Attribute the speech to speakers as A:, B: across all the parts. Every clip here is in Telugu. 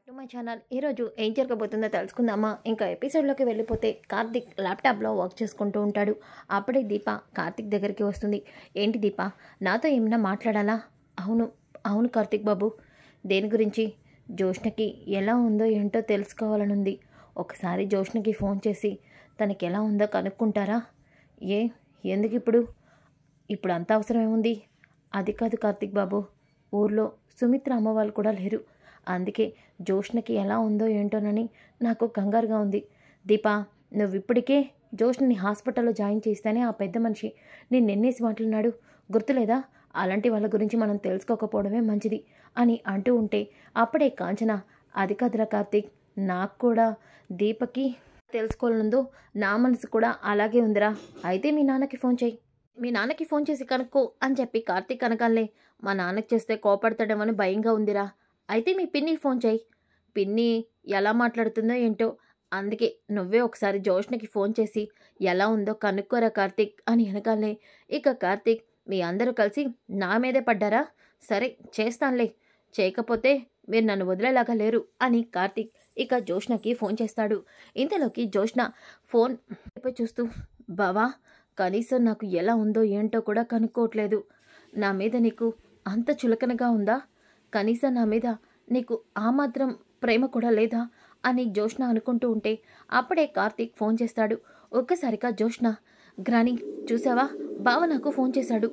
A: To my channel. ఈరోజు ఏం జరగబోతుందో తెలుసుకుందామా? ఇంకా ఎపిసోడ్లోకి వెళ్ళిపోతే కార్తిక్ ల్యాప్టాప్లో వర్క్ చేసుకుంటూ ఉంటాడు. అప్పుడే దీప కార్తిక్ దగ్గరికి వస్తుంది. ఏంటి దీప, నాతో ఏమైనా మాట్లాడాలా? అవును అవును కార్తిక్ బాబు. దేని గురించి? జోష్నకి ఎలా ఉందో ఏంటో తెలుసుకోవాలనుంది. ఒకసారి జోష్నకి ఫోన్ చేసి తనకి ఎలా ఉందో కనుక్కుంటారా? ఎందుకు ఇప్పుడు అంత అవసరం ఏముంది? అది కాదు కార్తిక్ బాబు, ఊర్లో సుమిత్ర అమ్మ వాళ్ళు కూడా లేరు. అందుకే జోష్నకి ఎలా ఉందో ఏంటోనని నాకు కంగారుగా ఉంది. దీపా, నువ్వు ఇప్పటికే జోష్ని హాస్పిటల్లో జాయిన్ చేస్తేనే ఆ పెద్ద మనిషి నిన్నెన్నేసి మాట్లాడినాడు గుర్తులేదా? అలాంటి వాళ్ళ గురించి మనం తెలుసుకోకపోవడమే మంచిది అని అంటూ ఉంటే అప్పుడే కాంచన, అది కాదురా కార్తీక్, నాకు కూడా దీపకి తెలుసుకోవాలనుందో నా మనసు కూడా అలాగే ఉందిరా. అయితే మీ నాన్నకి ఫోన్ చేయి, మీ నాన్నకి ఫోన్ చేసి కనుక్కో అని చెప్పి కార్తీక్ అనగానే, మా నాన్నకి చేస్తే కోపడతాడేమని భయంగా ఉందిరా. అయితే మీ పిన్నికి ఫోన్ చేయి, పిన్ని ఎలా మాట్లాడుతుందో ఏంటో, అందుకే నువ్వే ఒకసారి జోష్నకి ఫోన్ చేసి ఎలా ఉందో కనుక్కోరా కార్తీక్ అని అనగానే, ఇక కార్తీక్, మీ అందరూ కలిసి నా మీదే పడ్డారా? సరే చేస్తానులే, చేయకపోతే మీరు నన్ను వదిలేలాగా లేరు అని కార్తీక్ ఇక జోష్నకి ఫోన్ చేస్తాడు. ఇంతలోకి జోష్న ఫోన్ చూస్తూ, బావా, కనీసం నాకు ఎలా ఉందో ఏంటో కూడా కనుక్కోవట్లేదు. నా మీద నీకు అంత చులకనగా ఉందా? కనీసం నా మీద నీకు ఆ మాత్రం ప్రేమ కూడా లేదా అని జోష్న అనుకుంటూ ఉంటే అప్పుడే కార్తీక్ ఫోన్ చేస్తాడు. ఒక్కసారిగా జోష్న, గ్రాని చూసావా, బావ నాకు ఫోన్ చేశాడు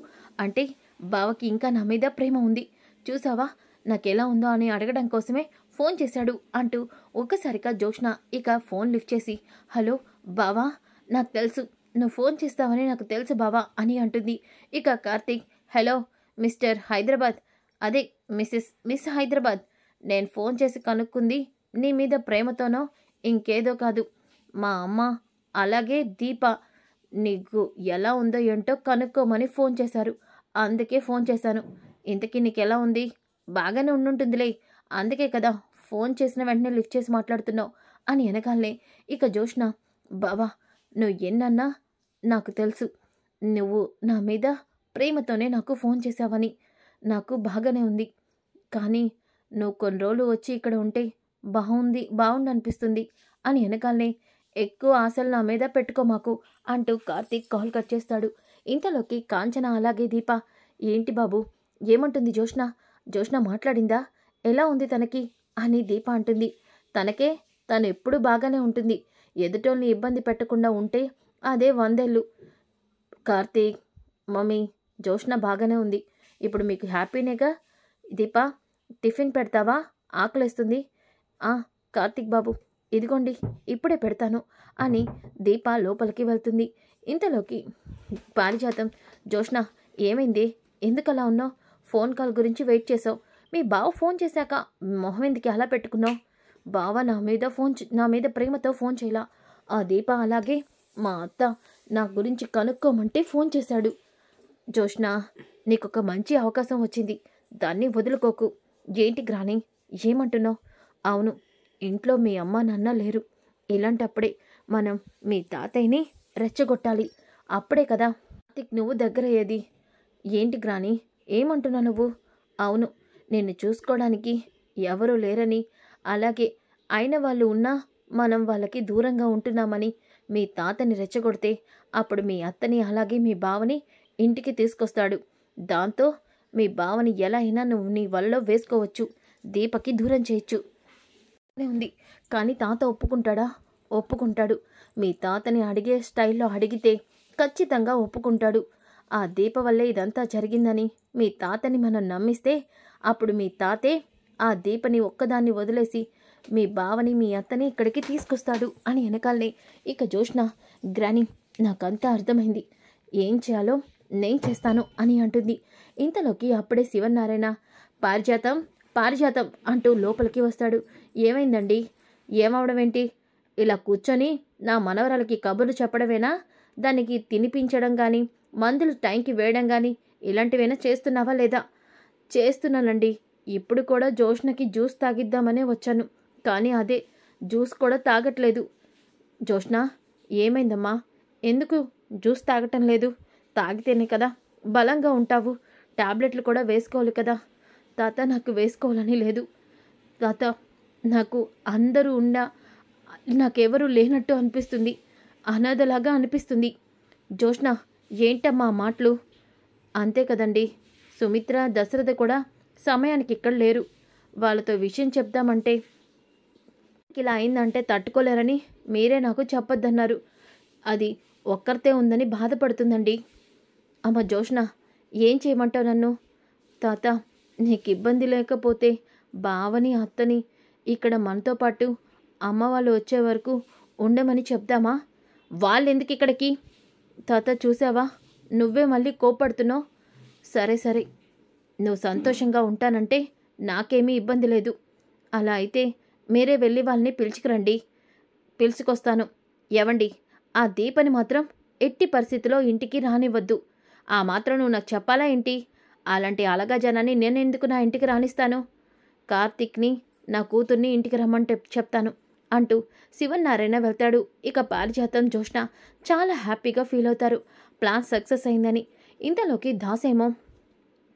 A: అంటే బావకి ఇంకా నా మీద ప్రేమ ఉంది, చూసావా నాకెలా ఉందో అని అడగడం కోసమే ఫోన్ చేశాడు అంటూ ఒక్కసారిగా జోష్న ఇక ఫోన్ లిఫ్ట్ చేసి, హలో బావా, నాకు తెలుసు నువ్వు ఫోన్ చేస్తావని నాకు తెలుసు బావా అని అంటుంది. ఇక కార్తీక్, హలో మిస్టర్ హైదరాబాద్, అదే మిస్ హైదరాబాద్, నేను ఫోన్ చేసి కనుక్కుంది నీ మీద ప్రేమతోనో ఇంకేదో కాదు. మా అమ్మ అలాగే దీప నీకు ఎలా ఉందో ఏంటో కనుక్కోమని ఫోన్ చేశారు, అందుకే ఫోన్ చేశాను. ఇంతకీ నీకు ఎలా ఉంది? బాగానే ఉండుంటుందిలే, అందుకే కదా ఫోన్ చేసిన వెంటనే లిఫ్ట్ చేసి మాట్లాడుతున్నావు అని అనగానే ఇక జోష్న, బావా నువ్వు ఎన్నన్నా నాకు తెలుసు, నువ్వు నా మీద ప్రేమతోనే నాకు ఫోన్ చేశావని నాకు బాగానే ఉంది. కానీ నువ్వు కొన్ని రోజులు వచ్చి ఇక్కడ ఉంటే బాగుండు అనిపిస్తుంది అని వెనకాలనే, ఎక్కువ ఆశలు నా మీద పెట్టుకో మాకు అంటూ కార్తీక్ కాల్ కట్ చేస్తాడు. ఇంతలోకి కాంచన అలాగే దీప, ఏంటి బాబు, ఏమంటుంది జోష్న మాట్లాడిందా? ఎలా ఉంది తనకి అని దీప అంటుంది. తను ఎప్పుడు బాగానే ఉంటుంది, ఎదుటోళ్ళని ఇబ్బంది పెట్టకుండా ఉంటే అదే 100 ఏళ్ళు. కార్తీక్, మమ్మీ, జోష్న బాగానే ఉంది, ఇప్పుడు మీకు హ్యాపీనేగా? దీపా, టిఫిన్ పెడతావా, ఆకలేస్తుంది. కార్తీక్ బాబు, ఇదిగోండి ఇప్పుడే పెడతాను అని దీప లోపలికి వెళ్తుంది. ఇంతలోకి పారిజాతం, జోష్న ఏమైంది, ఎందుకలా ఉన్నావు? ఫోన్ కాల్ గురించి వెయిట్ చేసావు, మీ బావ ఫోన్ చేశాక మొహం ఎందుకు అలా పెట్టుకున్నావు? బావ నా మీద ప్రేమతో ఫోన్ చేయలా. ఆ దీప అలాగే మా అత్త నా గురించి కనుక్కోమంటే ఫోన్ చేశాడు. జోష్న, నీకొక మంచి అవకాశం వచ్చింది, దాన్ని వదులుకోకు. ఏంటి గ్రాని, ఏమంటున్నావు? అవును, ఇంట్లో మీ అమ్మ నాన్న లేరు, ఇలాంటప్పుడే మనం మీ తాతయ్యని రెచ్చగొట్టాలి, అప్పుడే కదా నువ్వు దగ్గరయ్యేది. ఏంటి గ్రాని, ఏమంటున్నా నువ్వు? అవును, నిన్ను చూసుకోవడానికి ఎవరూ లేరని, అలాగే అయిన వాళ్ళు ఉన్నా మనం వాళ్ళకి దూరంగా ఉంటున్నామని మీ తాతని రెచ్చగొడితే అప్పుడు మీ అత్తని అలాగే మీ బావని ఇంటికి తీసుకొస్తాడు. దాంతో మీ బావని ఎలా అయినా నువ్వు నీ వల్ల వేసుకోవచ్చు, దీపకి దూరం చేయొచ్చు ఉంది. కానీ తాత ఒప్పుకుంటాడా? ఒప్పుకుంటాడు. మీ తాతని అడిగే స్టైల్లో అడిగితే ఖచ్చితంగా ఒప్పుకుంటాడు. ఆ దీప వల్లే ఇదంతా జరిగిందని మీ తాతని మనం నమ్మిస్తే అప్పుడు మీ తాతే ఆ దీపని ఒక్కదాన్ని వదిలేసి మీ బావని మీ అత్తని ఇక్కడికి తీసుకొస్తాడు అని వెనకాలనే ఇక జోష్న, గ్రాని నాకంతా అర్థమైంది, ఏం చేయాలో నేను చేస్తాను అని అంటుంది. ఇంతలోకి అప్పుడే శివనారాయణ, పారిజాతం అంటూ లోపలికి వస్తాడు. ఏమైందండి? ఏమవడం ఏంటి? ఇలా కూర్చొని నా మనవరాలకి కబుర్లు చెప్పడమేనా? దానికి తినిపించడం కానీ మందులు టైంకి వేయడం కానీ ఇలాంటివైనా చేస్తున్నావా లేదా? చేస్తున్నానండి, ఇప్పుడు కూడా జోష్నకి జ్యూస్ తాగిద్దామనే వచ్చాను, కానీ అదే జ్యూస్ కూడా తాగట్లేదు. జోష్న, ఏమైందమ్మా, ఎందుకు జ్యూస్ తాగటం లేదు? తాగితేనే కదా బలంగా ఉంటావు, టాబ్లెట్లు కూడా వేసుకోవాలి కదా. తాత, నాకు వేసుకోవాలని లేదు తాత, నాకు అందరూ ఉన్నా నాకెవరూ లేనట్టు అనిపిస్తుంది. అనాథలాగా అనిపిస్తుంది. జోష్న, ఏంటమ్మా మాటలు? అంతే కదండి, సుమిత్ర దశరథ కూడా సమయానికి ఇక్కడ లేరు. వాళ్ళతో విషయం చెప్దామంటే ఇలా అయిందంటే తట్టుకోలేరని మీరే నాకు చెప్పొద్దన్నారు. అది ఒక్కరితే ఉందని బాధపడుతుందండి. అమ్మ జోష్న, ఏం చేయమంటావు నన్ను? తాత, నీకు ఇబ్బంది లేకపోతే బావని అత్తని ఇక్కడ మనతో పాటు అమ్మ వాళ్ళు వచ్చే వరకు ఉండమని చెప్దామా? వాళ్ళెందుకు ఇక్కడికి? తాత చూసావా, నువ్వే మళ్ళీ కోపడుతున్నావు. సరే సరే, నువ్వు సంతోషంగా ఉంటానంటే నాకేమీ ఇబ్బంది లేదు. అలా అయితే మీరే వెళ్ళి వాళ్ళని పిలుచుకురండి. పిలుచుకొస్తాను. ఎవండి, ఆ దీపని మాత్రం ఎట్టి పరిస్థితిలో ఇంటికి రానివ్వద్దు. ఆ మాత్రం నువ్వు నాకు చెప్పాలా ఏంటి? అలాంటి అలగా జనాన్ని నేనెందుకు నా ఇంటికి రానిస్తాను? కార్తీక్ని, నా కూతుర్ని ఇంటికి రమ్మంటే చెప్తాను అంటూ శివనారాయణ వెళ్తాడు. ఇక పారిజాతం, జోష్న చాలా హ్యాపీగా ఫీల్ అవుతారు, ప్లాన్ సక్సెస్ అయిందని. ఇంతలోకి దాసేమో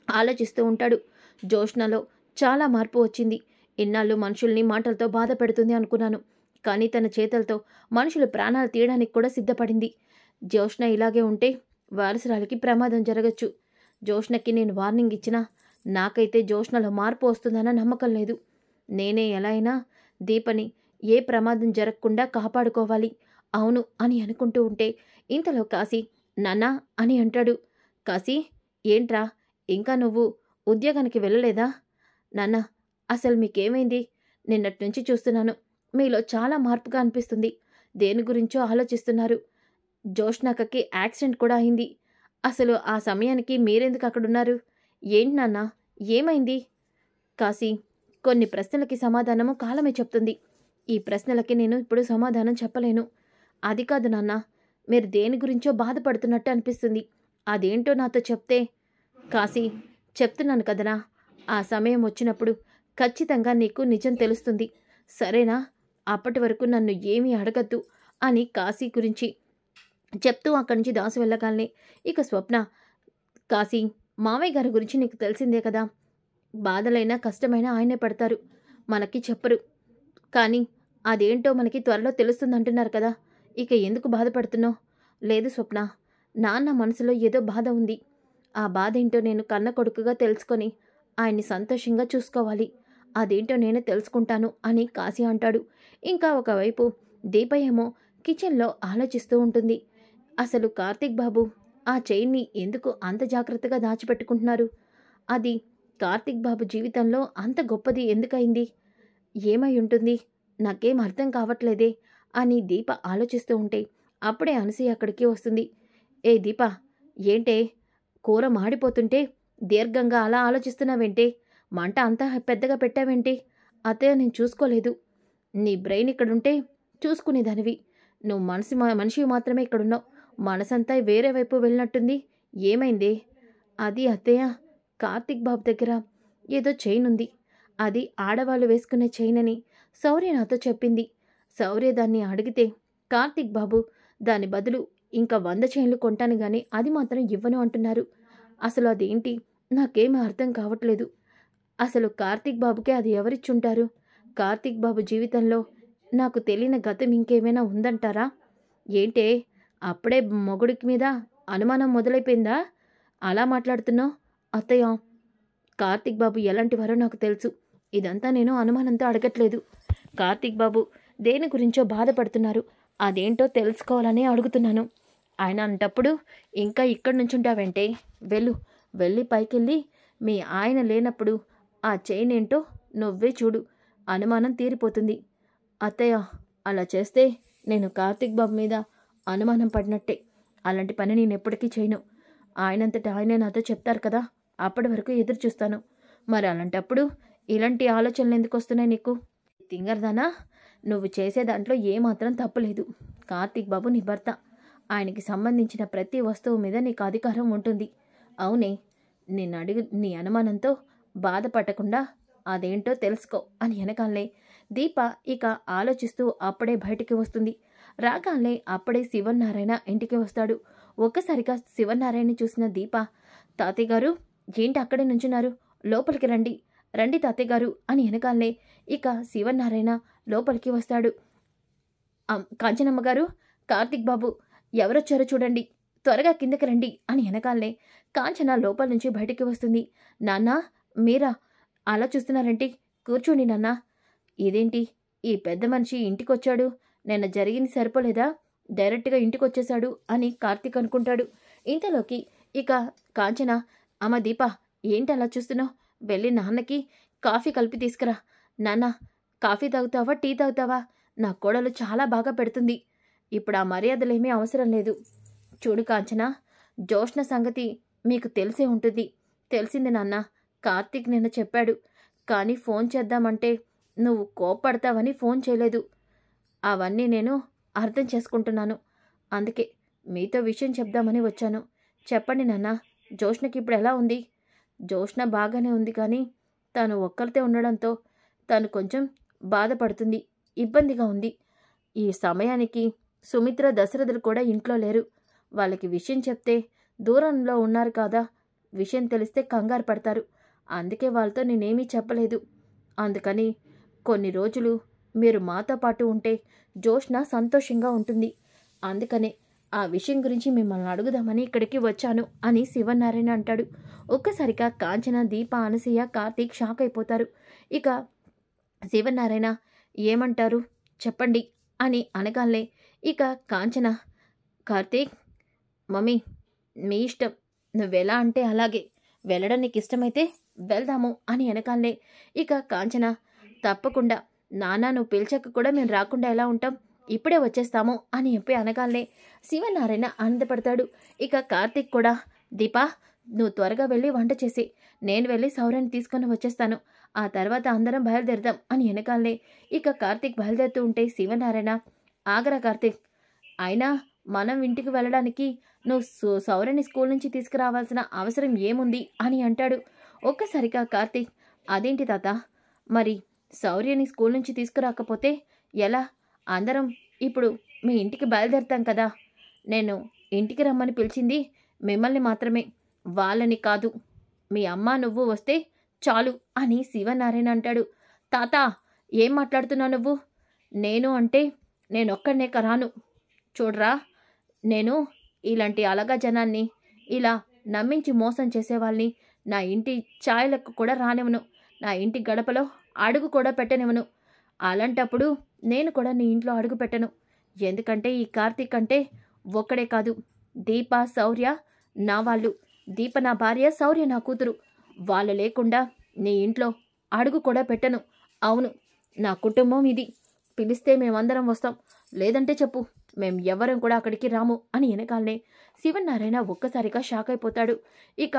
A: ఆలోచిస్తూ ఉంటాడు. జోష్నలో చాలా మార్పు వచ్చింది. ఇన్నాళ్ళు మనుషుల్ని మాటలతో బాధ పెడుతుంది అనుకున్నాను, కానీ తన చేతులతో మనుషులు ప్రాణాలు తీయడానికి కూడా సిద్ధపడింది. జోష్న ఇలాగే ఉంటే వారసురాలికి ప్రమాదం జరగచ్చు. జోష్నకి నేను వార్నింగ్ ఇచ్చినా నాకైతే జోష్నలో మార్పు వస్తుందన్న నమ్మకం లేదు. నేనే ఎలా అయినా దీపని ఏ ప్రమాదం జరగకుండా కాపాడుకోవాలి. అవును అని అనుకుంటూ ఉంటే ఇంతలో కాశీ నాన్నా అని అంటాడు. కాశీ, ఏంట్రా, ఇంకా నువ్వు ఉద్యోగానికి వెళ్ళలేదా? నాన్న, అసలు మీకేమైంది? నిన్నటి నుంచి చూస్తున్నాను, మీలో చాలా మార్పుగా అనిపిస్తుంది. దేని గురించో ఆలోచిస్తున్నారు. జోష్నక్కకి యాక్సిడెంట్ కూడా అయింది. అసలు ఆ సమయానికి మీరెందుకు అక్కడున్నారు? ఏంటి నాన్న, ఏమైంది? కాశీ, కొన్ని ప్రశ్నలకి సమాధానము కాలమే చెప్తుంది. ఈ ప్రశ్నలకి నేను ఇప్పుడు సమాధానం చెప్పలేను. అది కాదు నాన్న, మీరు దేని గురించో బాధపడుతున్నట్టు అనిపిస్తుంది. అదేంటో నాతో చెప్తే. కాశీ, చెప్తున్నాను కదనా, ఆ సమయం వచ్చినప్పుడు ఖచ్చితంగా నీకు నిజం తెలుస్తుంది, సరేనా? అప్పటి వరకు నన్ను ఏమీ అడగద్దు అని కాశీ గురించి చెప్తూ అక్కడి నుంచి దాసు వెళ్ళగానే ఇక స్వప్న, కాశీ, మావయ్య గారి గురించి నీకు తెలిసిందే కదా, బాధలైనా కష్టమైనా ఆయనే పడతారు, మనకి చెప్పరు. కానీ అదేంటో మనకి త్వరలో తెలుస్తుందంటున్నారు కదా, ఇక ఎందుకు బాధపడుతున్నావు? లేదు స్వప్న, నాన్న మనసులో ఏదో బాధ ఉంది. ఆ బాధ ఏంటో నేను కన్న కొడుకుగా తెలుసుకొని ఆయన్ని సంతోషంగా చూసుకోవాలి. అదేంటో నేనే తెలుసుకుంటాను అని కాశీ అంటాడు. ఇంకా ఒకవైపు దీప ఏమో కిచెన్లో ఆలోచిస్తూ ఉంటుంది. అసలు కార్తీక్ బాబు ఆ చైన్ని ఎందుకు అంత జాగ్రత్తగా దాచిపెట్టుకుంటున్నారు? అది కార్తీక్ బాబు జీవితంలో అంత గొప్పది ఎందుకయింది? ఏమై ఉంటుంది? నాకేం అర్థం కావట్లేదే అని దీప ఆలోచిస్తూ ఉంటే అప్పుడే అనసూయ అక్కడికి వస్తుంది. ఏ దీప, ఏంటే కూర మాడిపోతుంటే దీర్ఘంగా అలా ఆలోచిస్తున్నావేంటి? మంట అంతా పెద్దగా పెట్టావేంటి? అత్తయ్య, నేను చూసుకోలేదు. నీ బ్రెయిన్ ఇక్కడుంటే చూసుకునేదానివి. నువ్వు మనిషివి మాత్రమే ఇక్కడున్నావు. మనసంతా వేరే వైపు వెళ్ళినట్టుంది. ఏమైంది? అది అత్తయ్య, కార్తీక్ బాబు దగ్గర ఏదో చైన్ ఉంది. అది ఆడవాళ్ళు వేసుకునే చైన్ అని శౌర్య నాతో చెప్పింది. శౌర్య దాన్ని అడిగితే కార్తీక్ బాబు దాని బదులు ఇంకా 100 చైన్లు కొంటాను గాని అది మాత్రం ఇవ్వను అంటున్నారు. అసలు అదేంటి? నాకేమీ అర్థం కావట్లేదు. అసలు కార్తీక్ బాబుకే అది ఎవరిచ్చుంటారు? కార్తీక్ బాబు జీవితంలో నాకు తెలియని గతం ఇంకేమైనా ఉందంటారా? ఏంటే, అప్పుడే మొగుడికి మీద అనుమానం మొదలైపోయిందా? అలా మాట్లాడుతున్నావు? అత్తయ్య, కార్తీక్ బాబు ఎలాంటివారో నాకు తెలుసు. ఇదంతా నేను అనుమానంతో అడగట్లేదు. కార్తీక్ బాబు దేని గురించో బాధపడుతున్నారు. అదేంటో తెలుసుకోవాలని అడుగుతున్నాను. ఆయన అంటప్పుడు ఇంకా ఇక్కడి నుంచుంటావంటే వెళ్ళి పైకెళ్ళి మీ ఆయన లేనప్పుడు ఆ చైన్ ఏంటో నువ్వే చూడు, అనుమానం తీరిపోతుంది. అత్తయ్య, అలా చేస్తే నేను కార్తీక్ బాబు మీద అనుమానం పడినట్టే. అలాంటి పని నేను ఎప్పటికీ చేయను. ఆయనంతటా ఆయనే నాతో చెప్తారు కదా, అప్పటి వరకు ఎదురు చూస్తాను. మరి అలాంటప్పుడు ఇలాంటి ఆలోచనలు ఎందుకు వస్తున్నాయి నీకు? తింగరదానా, నువ్వు చేసే దాంట్లో ఏమాత్రం తప్పులేదు. కార్తీక్ బాబు నీ భర్త. ఆయనకి సంబంధించిన ప్రతి వస్తువు మీద నీకు అధికారం ఉంటుంది. అవునే, నేను అడిగి నీ అనుమానంతో బాధపడకుండా అదేంటో తెలుసుకో అని వెనకాలే దీప ఇక ఆలోచిస్తూ అప్పుడే బయటికి వస్తుంది. రాగానే అప్పుడే శివనారాయణ ఇంటికి వస్తాడు. ఒక్కసారిగా శివనారాయణని చూసిన దీప, తాతయ్య గారు, ఏంటి అక్కడే నుంచున్నారు? లోపలికి రండి తాతయ్య గారు అని వెనకాలే ఇక శివనారాయణ లోపలికి వస్తాడు. కాంచనమ్మ గారు, కార్తిక్ బాబు ఎవరొచ్చారో చూడండి, త్వరగా కిందకి రండి అని వెనకాలనే కాంచన లోపల నుంచి బయటికి వస్తుంది. నాన్నా, మీరా? అలా చూస్తున్నారేంటి? కూర్చోండి నాన్నా. ఇదేంటి ఈ పెద్ద మనిషి ఇంటికొచ్చాడు, నిన్న జరిగింది సరిపోలేదా, డైరెక్ట్గా ఇంటికొచ్చేశాడు అని కార్తీక్ అనుకుంటాడు. ఇంతలోకి ఇక కాంచన, అమ్మ దీప, ఏంటి అలా చూస్తున్నావు? వెళ్ళి నాన్నకి కాఫీ కలిపి తీసుకురా. నాన్న, కాఫీ తాగుతావా, టీ తాగుతావా? నా కోడలు చాలా బాగా పెడుతుంది. ఇప్పుడు ఆ మర్యాదలేమీ అవసరం లేదు. చూడు కాంచన, జోష్న సంగతి మీకు తెలిసే ఉంటుంది. తెలిసింది నాన్న, కార్తీక్ నిన్న చెప్పాడు. కానీ ఫోన్ చేద్దామంటే నువ్వు కోప్పడతావని ఫోన్ చేయలేదు. అవన్నీ నేను అర్థం చేసుకుంటున్నాను. అందుకే మీతో విషయం చెప్దామని వచ్చాను. చెప్పండి నాన్న, జోష్నకి ఇప్పుడు ఎలా ఉంది? జోష్న బాగానే ఉంది, కానీ తను ఒక్కరితే ఉండడంతో తను కొంచెం బాధపడుతుంది, ఇబ్బందిగా ఉంది. ఈ సమయానికి సుమిత్ర, దశరథులు కూడా ఇంట్లో లేరు. వాళ్ళకి విషయం చెప్తే దూరంలో ఉన్నారు కదా, విషయం తెలిస్తే కంగారు పడతారు. అందుకే వాళ్ళతో నేనేమీ చెప్పలేదు. అందుకని కొన్ని రోజులు మీరు మాతో పాటు ఉంటే జోష్న సంతోషంగా ఉంటుంది. అందుకనే ఆ విషయం గురించి మిమ్మల్ని అడుగుదామని ఇక్కడికి వచ్చాను అని శివనారాయణ అంటాడు. ఒక్కసారిగా కాంచన, దీప, అనసూయ, కార్తీక్ షాక్ అయిపోతారు. ఇక శివనారాయణ ఏమంటారు చెప్పండి అని అనగానే ఇక కాంచన, కార్తీక్, మమ్మీ మీ ఇష్టం, నువ్వెలా అంటే అలాగే, వెళ్ళడం నీకు ఇష్టమైతే వెళ్దాము అని అనగానే ఇక కాంచన, తప్పకుండా నాన్న, నువ్వు పిలిచాక కూడా మేము రాకుండా ఎలా ఉంటాం, ఇప్పుడే వచ్చేస్తాము అని చెప్పి అనగానే శివనారాయణ ఆనందపడతాడు. ఇక కార్తీక్ కూడా, దీపా, నువ్వు త్వరగా వెళ్ళి వంట చేసి నేను వెళ్ళి సౌర్యాన్ని తీసుకొని వచ్చేస్తాను, ఆ తర్వాత అందరం బయలుదేరదాం అని వెనకాలనే ఇక కార్తీక్ బయలుదేరుతూ ఉంటే శివనారాయణ, ఆగరా కార్తీక్, అయినా మనం ఇంటికి వెళ్ళడానికి నువ్వు సౌర్యని స్కూల్ నుంచి తీసుకురావాల్సిన అవసరం ఏముంది అని అంటాడు. ఒక్కసారిగా కార్తీక్, అదేంటి తాత, మరి సౌర్యని స్కూల్ నుంచి తీసుకురాకపోతే ఎలా? అందరం ఇప్పుడు మీ ఇంటికి బయలుదేరుతాం కదా. నేను ఇంటికి రమ్మని పిలిచింది మిమ్మల్ని మాత్రమే, వాళ్ళని కాదు. మీ అమ్మ నువ్వు వస్తే చాలు అని శివనారాయణ అంటాడు. తాత, ఏం మాట్లాడుతున్నావు నువ్వు? నేను అంటే నేనొక్కడనే రాను. చూడరా, నేను ఇలాంటి అలగా జనాన్ని ఇలా నమ్మించి మోసం చేసేవాళ్ళని నా ఇంటి ఛాయలకు కూడా రానివ్వను, నా ఇంటి గడపలో అడుగు కూడా పెట్టనివ్వను. అలాంటప్పుడు నేను కూడా నీ ఇంట్లో అడుగు పెట్టను. ఎందుకంటే ఈ కార్తీక్ అంటే ఒక్కడే కాదు, దీప, శౌర్య నా వాళ్ళు. దీప నా భార్య, శౌర్య నా కూతురు. వాళ్ళు లేకుండా నీ ఇంట్లో అడుగు కూడా పెట్టను. అవును, నా కుటుంబం ఇది. పిలిస్తే మేమందరం వస్తాం, లేదంటే చెప్పు, మేం ఎవరం కూడా అక్కడికి రాము అని వెనకాలనే శివనారాయణ ఒక్కసారిగా షాక్ అయిపోతాడు. ఇక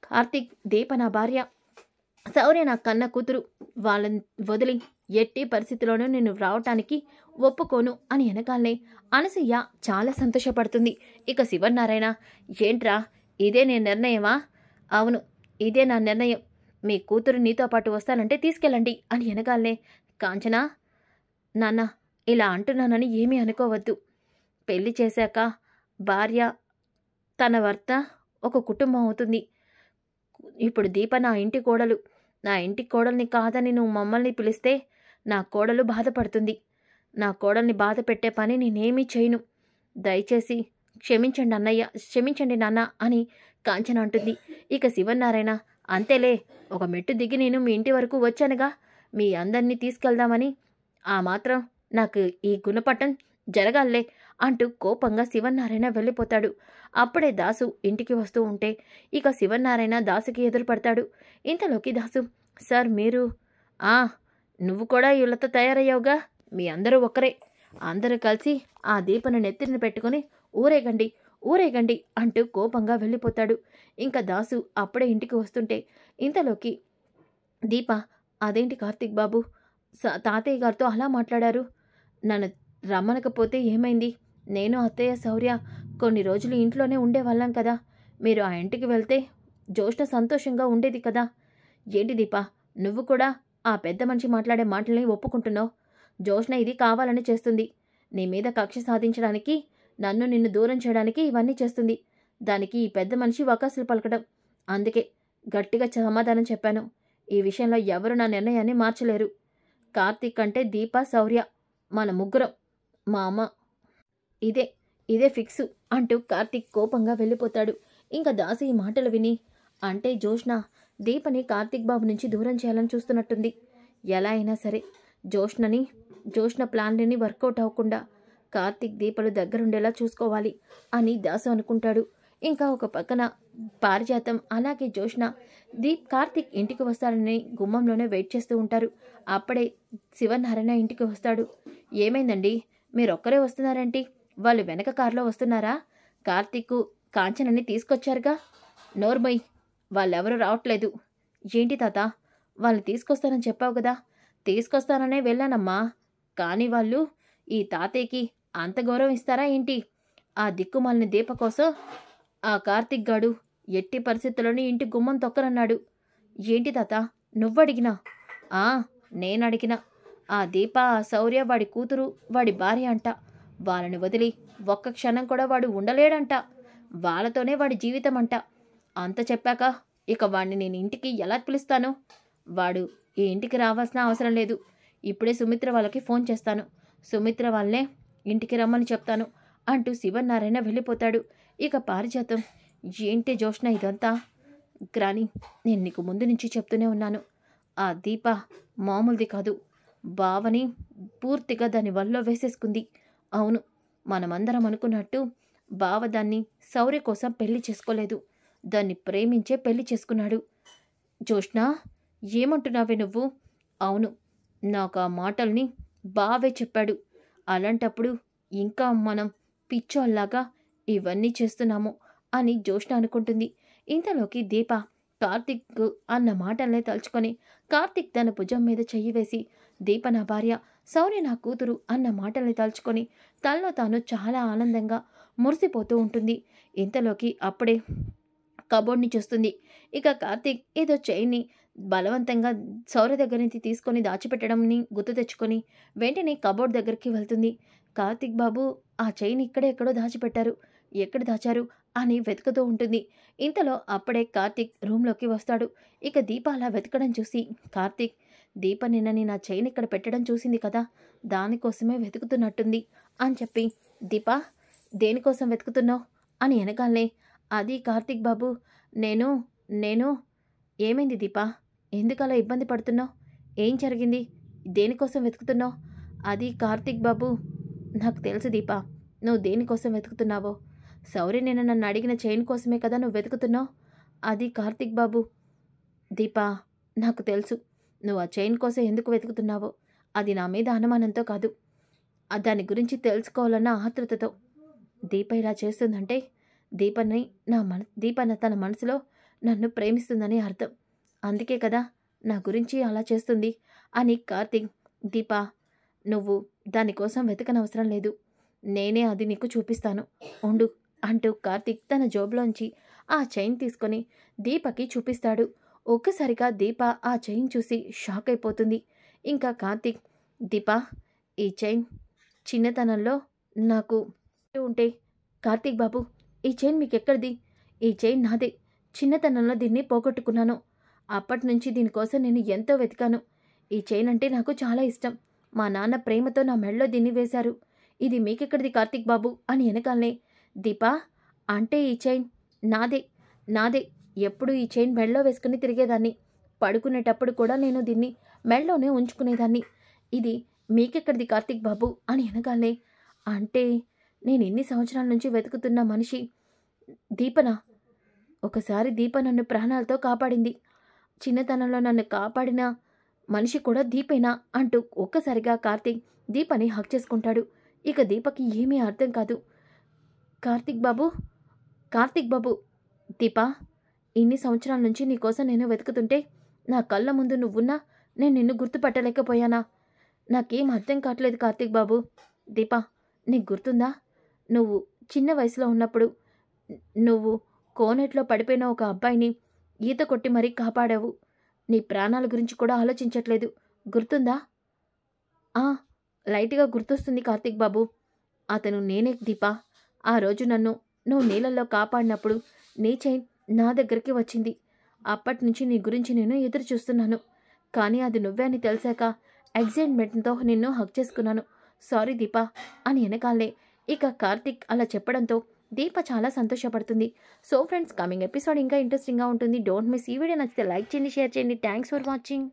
A: కార్తీక్, దీప నా భార్య, శౌర్య నా కన్న కూతురు, వాళ్ళని వదిలి ఎట్టి పరిస్థితిలోనూ నేను రావటానికి ఒప్పుకోను అని వెనకాలనే అనసూయ చాలా సంతోషపడుతుంది. ఇక శివనారాయణ, ఏంట్రా, ఇదే నీ నిర్ణయమా? అవును, ఇదే నా నిర్ణయం. మీ కూతురు నీతో పాటు వస్తానంటే తీసుకెళ్ళండి అని వెనకాలనే కాంచనా, నాన్న ఇలా అంటున్నానని ఏమీ అనుకోవద్దు. పెళ్లి చేశాక భార్య, తన భర్త ఒక కుటుంబం అవుతుంది. ఇప్పుడు దీప నా ఇంటి కోడలు. నా ఇంటి కోడల్ని కాదని నువ్వు మమ్మల్ని పిలిస్తే నా కోడలు బాధపడుతుంది. నా కోడల్ని బాధ పెట్టే పని నేనేమీ చేయను. దయచేసి క్షమించండి అన్నయ్య, క్షమించండి నాన్న అని కాంచన అంటుంది. ఇక శివనారాయణ, అంతేలే, ఒక మెట్టు దిగి నేను మీ ఇంటి వరకు వచ్చానుగా, మీ అందరినీ తీసుకెళ్దామని. ఆ మాత్రం నాకు ఈ గుణపట్టం జరగాలే అంటూ కోపంగా శివనారాయణ వెళ్ళిపోతాడు. అప్పుడే దాసు ఇంటికి వస్తూ ఉంటే ఇక శివనారాయణ దాసుకి ఎదురుపడతాడు. ఇంతలోకి దాసు, సార్ మీరు? నువ్వు కూడా వీళ్ళతో తయారయ్యావుగా, మీ అందరూ ఒక్కరే. అందరూ కలిసి ఆ దీపను నెత్తిని పెట్టుకుని ఊరేగండి, ఊరేగండి అంటూ కోపంగా వెళ్ళిపోతాడు. ఇంకా దాసు అప్పుడే ఇంటికి వస్తుంటే ఇంతలోకి దీప, అదేంటి కార్తీక్ బాబు, తాతయ్య గారితో అలా మాట్లాడారు? నన్ను రమ్మనకపోతే ఏమైంది? నేను, అత్తయ్య, శౌర్య కొన్ని రోజులు ఇంట్లోనే ఉండేవాళ్ళం కదా. మీరు ఆ ఇంటికి వెళ్తే జోష్న సంతోషంగా ఉండేది కదా. ఏంటి దీప, నువ్వు కూడా ఆ పెద్ద మనిషి మాట్లాడే మాటల్ని ఒప్పుకుంటున్నావు? జోష్న ఇది కావాలని చేస్తుంది. నీ మీద కక్ష సాధించడానికి, నిన్ను దూరం చేయడానికి ఇవన్నీ చేస్తుంది. దానికి ఈ పెద్ద మనిషి వకాసులు పలకడం. అందుకే గట్టిగా సమాధానం చెప్పాను. ఈ విషయంలో ఎవరు నా నిర్ణయాన్ని మార్చలేరు. కార్తీక్ అంటే దీప, శౌర్య మన ముగ్గురం. మా అమ్మ ఇదే ఇదే ఫిక్సు అంటూ కార్తీక్ కోపంగా వెళ్ళిపోతాడు. ఇంకా దాసు ఈ మాటలు విని, అంటే జోష్న దీపని కార్తీక్ బాబు నుంచి దూరం చేయాలని చూస్తున్నట్టుంది. ఎలా అయినా సరే జోష్న ప్లాన్లని వర్కౌట్ అవ్వకుండా కార్తీక్ దీపలు దగ్గరుండేలా చూసుకోవాలి అని దాసు అనుకుంటాడు. ఇంకా ఒక పక్కన పారిజాతం అలాగే జోష్న కార్తీక్ ఇంటికి వస్తాడని గుమ్మంలోనే వెయిట్ చేస్తూ ఉంటారు. అప్పుడే శివనారాయణ ఇంటికి వస్తాడు. ఏమైందండి, మీరొక్కరే వస్తున్నారేంటి? వాళ్ళు వెనక కారులో వస్తున్నారా? కార్తీక్ కాంచనని తీసుకొచ్చారుగా. నోర్మయ్, వాళ్ళెవరూ రావట్లేదు. ఏంటి తాత, వాళ్ళు తీసుకొస్తానని చెప్పావు కదా. తీసుకొస్తాననే వెళ్ళానమ్మా, కానీ వాళ్ళు ఈ తాతయ్యకి అంత గౌరవం ఇస్తారా ఏంటి? ఆ దిక్కుమాలిన దీప కోసం ఆ కార్తీక్ గాడు ఎట్టి పరిస్థితుల్లోని ఇంటి గుమ్మం తొక్కనన్నాడు. ఏంటి తాత, నువ్వడిగినా? నేనడిగినా. ఆ దీప, ఆ శౌర్య వాడి కూతురు, వాడి భార్య అంట. వాళ్ళని వదిలి ఒక్క క్షణం కూడా వాడు ఉండలేడంట. వాళ్ళతోనే వాడి జీవితం అంట. అంత చెప్పాక ఇక వాడిని నేను ఇంటికి ఎలా పిలుస్తాను? వాడు ఈ ఇంటికి రావాల్సిన అవసరం లేదు. ఇప్పుడే సుమిత్ర వాళ్ళకి ఫోన్ చేస్తాను. సుమిత్ర వాళ్ళనే ఇంటికి రమ్మని చెప్తాను అంటూ శివనారాయణ వెళ్ళిపోతాడు. ఇక పారిజాతం, ఏంటి జోష్న ఇదంతా? గ్రాని, నేను నీకు ముందు నుంచి చెప్తూనే ఉన్నాను, ఆ దీప మామూలుది కాదు. బావని పూర్తిగా దాని వల్ల వేసేసుకుంది. అవును, మనమందరం అనుకున్నట్టు బావ దాన్ని శౌర్య కోసం పెళ్లి చేసుకోలేదు, దాన్ని ప్రేమించే పెళ్లి చేసుకున్నాడు. జోష్న, ఏమంటున్నావే నువ్వు? అవును, నాకు ఆ మాటల్ని బావే చెప్పాడు. అలాంటప్పుడు ఇంకా మనం పిచ్చోల్లాగా ఇవన్నీ చేస్తున్నాము అని జోష్న అనుకుంటుంది. ఇంతలోకి దీప కార్తీక్ అన్న మాటల్నే తలుచుకొని కార్తీక్ తన భుజం మీద చెయ్యి వేసి, దీప నా భార్య, శౌర్య నా కూతురు అన్న మాటల్ని తలుచుకొని తనలో తాను చాలా ఆనందంగా మురిసిపోతూ ఉంటుంది. ఇంతలోకి అప్పుడే కబోర్డ్ని చూస్తుంది. ఇక కార్తీక్ ఏదో చైన్ని బలవంతంగా శౌర్య దగ్గర నుంచి తీసుకొని దాచిపెట్టడంని గుర్తు తెచ్చుకొని వెంటనే కబోర్డ్ దగ్గరికి వెళ్తుంది. కార్తీక్ బాబు, ఆ చైన్ ఇక్కడే ఎక్కడో దాచిపెట్టారు, ఎక్కడ దాచారు అని వెతుకుతూ ఉంటుంది. ఇంతలో అప్పుడే కార్తీక్ రూమ్లోకి వస్తాడు. ఇక దీప అలా వెతకడం చూసి, కార్తీక్, దీప నిన్నని నా చైన్ ఇక్కడ పెట్టడం చూసింది కదా, దానికోసమే వెతుకుతున్నట్టుంది అని చెప్పి, దీప దేనికోసం వెతుకుతున్నావు అని వెనకాలనే, అది కార్తీక్ బాబు, నేను ఏమైంది దీప, ఎందుకలా ఇబ్బంది పడుతున్నావు? ఏం జరిగింది? దేనికోసం వెతుకుతున్నావు? అది కార్తీక్ బాబు, నాకు తెలుసు దీప, నువ్వు దేనికోసం వెతుకుతున్నావో. శౌర్య నిన్న నన్ను అడిగిన చైన్ కోసమే కదా నువ్వు వెతుకుతున్నావు. అది కార్తీక్ బాబు. దీప, నాకు తెలుసు నువ్వు ఆ చైన్ కోసం ఎందుకు వెతుకుతున్నావో. అది నా మీద అనుమానంతో కాదు, దాని గురించి తెలుసుకోవాలన్న ఆతృతతో. దీప ఇలా చేస్తుందంటే దీప తన మనసులో నన్ను ప్రేమిస్తుందని అర్థం. అందుకే కదా నా గురించి అలా చేస్తుంది అని కార్తీక్, దీప నువ్వు దానికోసం వెతకనవసరం లేదు, నేనే అది నీకు చూపిస్తాను ఉండు అంటూ కార్తీక్ తన జోబులోంచి ఆ చైన్ తీసుకొని దీపకి చూపిస్తాడు. ఒక్కసారిగా దీప ఆ చైన్ చూసి షాక్ అయిపోతుంది. ఇంకా కార్తీక్, దీప ఈ చైన్ చిన్నతనంలో నాకు ఉంటే, కార్తీక్ బాబు ఈ చైన్ మీకెక్కడిది? ఈ చైన్ నాదే, చిన్నతనంలో దీన్ని పోగొట్టుకున్నాను. అప్పటి నుంచి దీనికోసం నేను ఎంతో వెతికాను. ఈ చైన్ అంటే నాకు చాలా ఇష్టం. మా నాన్న ప్రేమతో నా మెడలో దీన్ని వేశారు. ఇది మీకెక్కడిది కార్తీక్ బాబు అని వెనకాలనే, దీపా అంటే ఈ చైన్ నాదే ఎప్పుడు ఈ చైన్ మెడలో వేసుకుని తిరిగేదాన్ని. పడుకునేటప్పుడు కూడా నేను దీన్ని మెడలోనే ఉంచుకునేదాన్ని. ఇది మీకెక్కడిది కార్తీక్ బాబు అని వెనకాలనే, అంటే నేను ఎన్ని సంవత్సరాల నుంచి వెతుకుతున్న మనిషి దీపన. ఒకసారి దీప నన్ను ప్రాణాలతో కాపాడింది. చిన్నతనంలో నన్ను కాపాడిన మనిషి కూడా దీపేనా అంటూ ఒక్కసారిగా కార్తీక్ దీపని హక్ చేసుకుంటాడు. ఇక దీపకి ఏమీ అర్థం కాదు. కార్తీక్ బాబు, దీప ఇన్ని సంవత్సరాల నుంచి నీకోసం నేను వెతుకుతుంటే నా కళ్ళ ముందు నువ్వున్నా నేను నిన్ను గుర్తుపట్టలేకపోయానా? నాకేం అర్థం కావట్లేదు కార్తీక్ బాబు. దీప, నీకు గుర్తుందా? నువ్వు చిన్న వయసులో ఉన్నప్పుడు నువ్వు కోనేట్లో పడిపోయిన ఒక అబ్బాయిని ఈత కొట్టి మరీ కాపాడావు. నీ ప్రాణాల గురించి కూడా ఆలోచించట్లేదు, గుర్తుందా? లైట్గా గుర్తొస్తుంది కార్తీక్ బాబు. అతను నేనే దీప. ఆ రోజు నువ్వు నీళ్ళల్లో కాపాడినప్పుడు నీ చైన్ నా దగ్గరికి వచ్చింది. అప్పటి నుంచి నీ గురించి నేను ఎదురు చూస్తున్నాను. కానీ అది నువ్వే అని తెలిసాక ఎగ్జైట్మెంట్తో నిన్ను హక్ చేసుకున్నాను. సారీ దీపా అని వెనకాలే ఇక కార్తిక్ అలా చెప్పడంతో దీప చాలా సంతోషపడుతుంది. సో ఫ్రెండ్స్, కమింగ్ ఎపిసోడ్ ఇంకా ఇంట్రెస్టింగ్గా ఉంటుంది. Don't miss. ఈ వీడియో నచ్చితే లైక్ చేయండి, షేర్ చేయండి. Thanks for watching.